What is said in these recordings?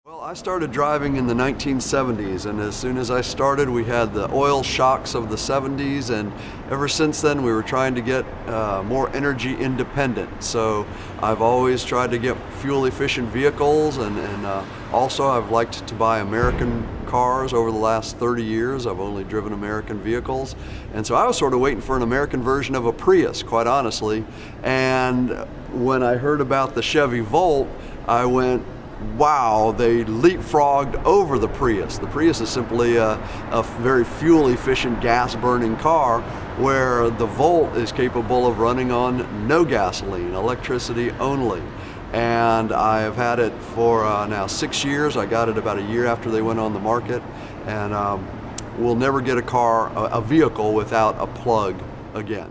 Well, I started driving in the 1970s, and as soon as I started, we had the oil shocks of the 70s, and ever since then, we were trying to get more energy independent. So I've always tried to get fuel-efficient vehicles, and also I've liked to buy American cars over the last 30 years. I've only driven American vehicles, and so I was sort of waiting for an American version of a Prius, quite honestly. And when I heard about the Chevy Volt, I went, wow, they leapfrogged over the Prius. The Prius is simply a very fuel-efficient gas-burning car, where the Volt is capable of running on no gasoline, electricity only. And I've had it for now 6 years. I got it about a year after they went on the market, and we'll never get a vehicle without a plug again.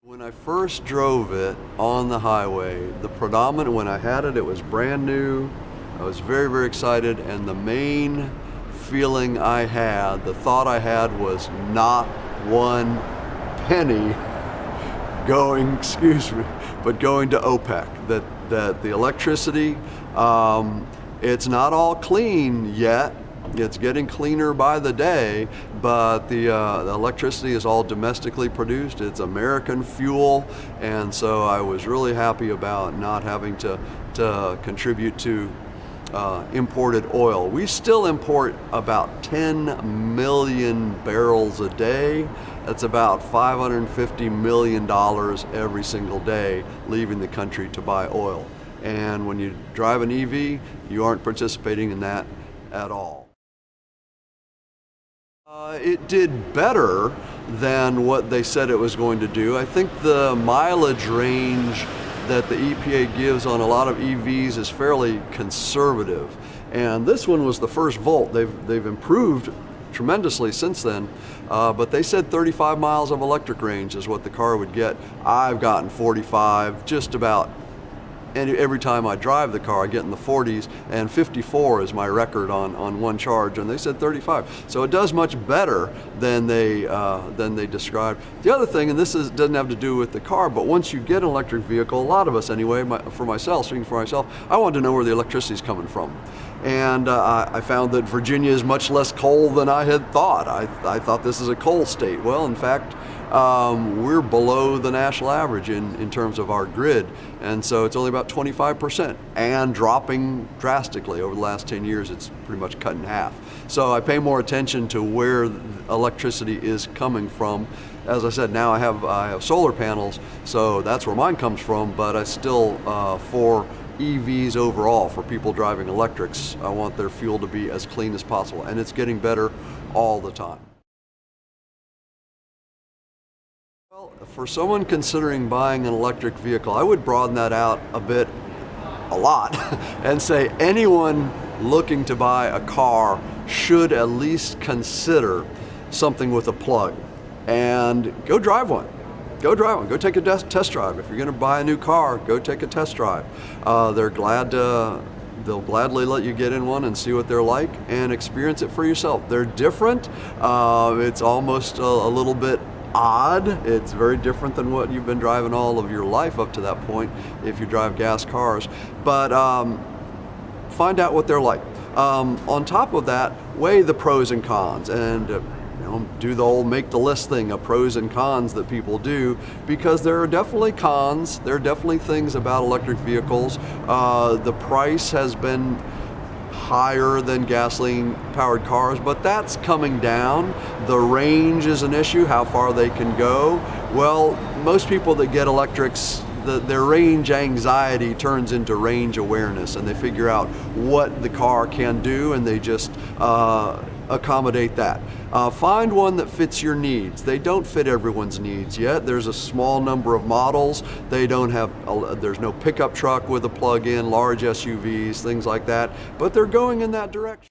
When I first drove it on the highway, when I had it, it was brand new. I was very, very excited, and the main feeling I had, the thought I had, was not one penny going to OPEC. That the electricity, it's not all clean yet. It's getting cleaner by the day, but the electricity is all domestically produced. It's American fuel, and so I was really happy about not having to contribute to imported oil. We still import about 10 million barrels a day. That's about $550 million every single day leaving the country to buy oil. And when you drive an EV, you aren't participating in that at all. It did better than what they said it was going to do. I think the mileage range that the EPA gives on a lot of EVs is fairly conservative. And this one was the first Volt. They've improved tremendously since then, but they said 35 miles of electric range is what the car would get. I've gotten 45 just about. And every time I drive the car, I get in the 40s, and 54 is my record on one charge, and they said 35. So it does much better than they described. The other thing, and doesn't have to do with the car, but once you get an electric vehicle, a lot of us anyway, speaking for myself, I wanted to know where the electricity is coming from. And I found that Virginia is much less coal than I had thought. I thought this is a coal state. Well, in fact, we're below the national average in terms of our grid, and so it's only about 25% and dropping drastically. Over the last 10 years, it's pretty much cut in half. So I pay more attention to where electricity is coming from. As I said, now I have solar panels, so that's where mine comes from, but I still, for EVs overall, for people driving electrics, I want their fuel to be as clean as possible, and it's getting better all the time. Well, for someone considering buying an electric vehicle, I would broaden that out a lot, and say anyone looking to buy a car should at least consider something with a plug, and go drive one. Go drive one. Go take a test drive. If you're going to buy a new car, go take a test drive. They'll gladly let you get in one and see what they're like and experience it for yourself. They're different. It's almost a little bit odd. It's very different than what you've been driving all of your life up to that point if you drive gas cars. But find out what they're like. On top of that, weigh the pros and cons, and do the old make the list thing of pros and cons that people do, because there are definitely cons. There are definitely things about electric vehicles. The price has been higher than gasoline-powered cars, but that's coming down. The range is an issue, how far they can go. Well, most people that get electrics, their range anxiety turns into range awareness, and they figure out what the car can do, and they just accommodate that. Find one that fits your needs. They don't fit everyone's needs yet. There's a small number of models. There's no pickup truck with a plug-in, large SUVs, things like that, but they're going in that direction.